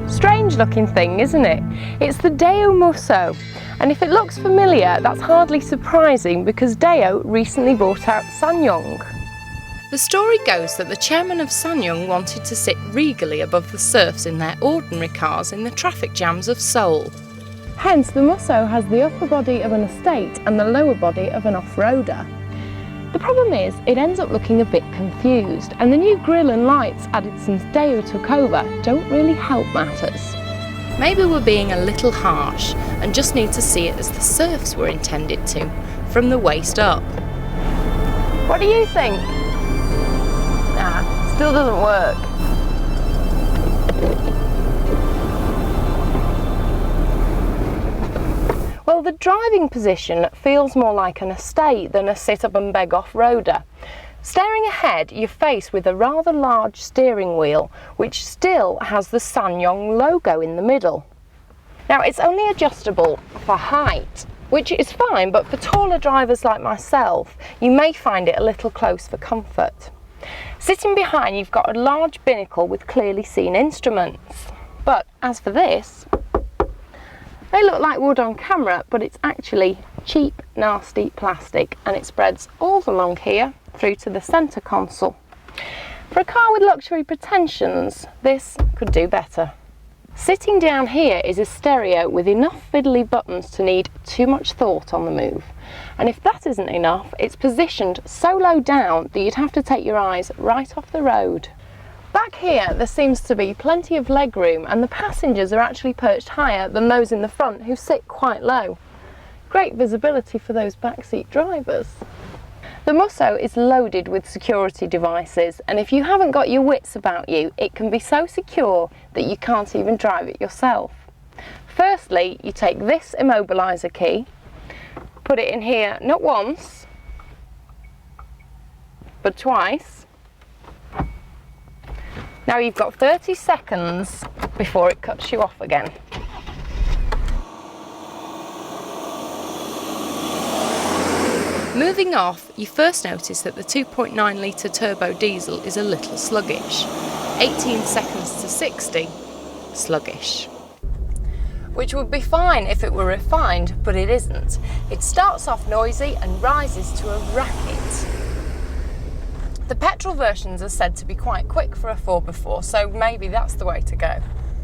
Strange looking thing, isn't it? It's the Daewoo Musso, and if it looks familiar, that's hardly surprising because Daewoo recently bought out SsangYong. The story goes that the chairman of SsangYong wanted to sit regally above the serfs in their ordinary cars in the traffic jams of Seoul. Hence, the Musso has the upper body of an estate and the lower body of an off-roader. The problem is, it ends up looking a bit confused, and the new grille and lights added since Daewoo took over don't really help matters. Maybe we're being a little harsh and just need to see it as the serfs were intended to, from the waist up. What do you think? Nah, still doesn't work. Well, the driving position feels more like an estate than a sit-up-and-beg off-roader. Staring ahead, you're faced with a rather large steering wheel, which still has the SsangYong logo in the middle. Now, it's only adjustable for height, which is fine, but for taller drivers like myself, you may find it a little close for comfort. Sitting behind, you've got a large binnacle with clearly seen instruments. But as for this, they look like wood on camera, but it's actually cheap, nasty plastic, and it spreads all along here through to the centre console. For a car with luxury pretensions, this could do better. Sitting down here is a stereo with enough fiddly buttons to need too much thought on the move. And if that isn't enough, it's positioned so low down that you'd have to take your eyes right off the road. Back here, there seems to be plenty of legroom, and the passengers are actually perched higher than those in the front who sit quite low. Great visibility for those backseat drivers. The Musso is loaded with security devices, and if you haven't got your wits about you, it can be so secure that you can't even drive it yourself. Firstly, you take this immobiliser key, put it in here not once, but twice. Now you've got 30 seconds before it cuts you off again. Moving off, you first notice that the 2.9 litre turbo diesel is a little sluggish. 18 seconds to 60, sluggish. Which would be fine if it were refined, but it isn't. It starts off noisy and rises to a racket. The petrol versions are said to be quite quick for a 4x4, so maybe that's the way to go.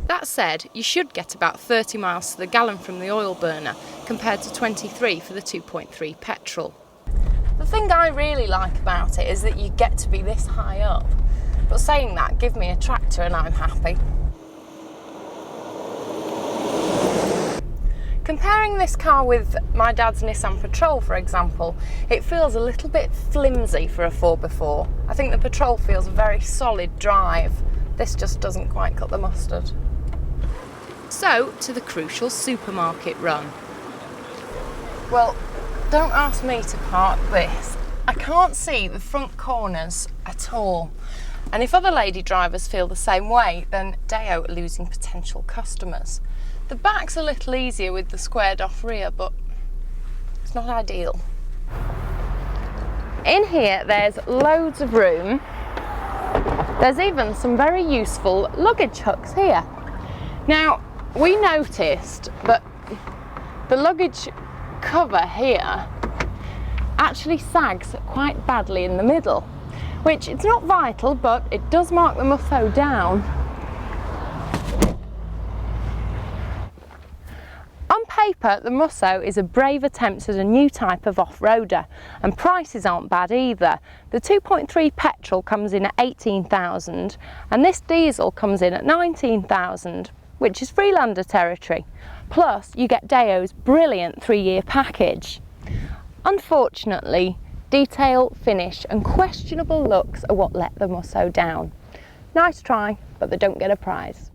That said, you should get about 30 miles to the gallon from the oil burner, compared to 23 for the 2.3 petrol. The thing I really like about it is that you get to be this high up. But saying that, give me a tractor and I'm happy. Comparing this car with my dad's Nissan Patrol, for example, it feels a little bit flimsy for a 4x4. I think the Patrol feels a very solid drive. This just doesn't quite cut the mustard. So, to the crucial supermarket run. Well, don't ask me to park this. I can't see the front corners at all. And if other lady drivers feel the same way, then Daewoo are losing potential customers. The back's a little easier with the squared off rear, but it's not ideal. In here, there's loads of room. There's even some very useful luggage hooks here. Now, we noticed that the luggage cover here actually sags quite badly in the middle, which it's not vital, but it does mark the Musso down. On paper, the Musso is a brave attempt at a new type of off-roader, and prices aren't bad either. The 2.3 petrol comes in at 18,000 and this diesel comes in at 19,000, which is Freelander territory. Plus, you get Daewoo's brilliant 3-year package. Unfortunately, detail, finish and questionable looks are what let the Musso down. Nice try, but they don't get a prize.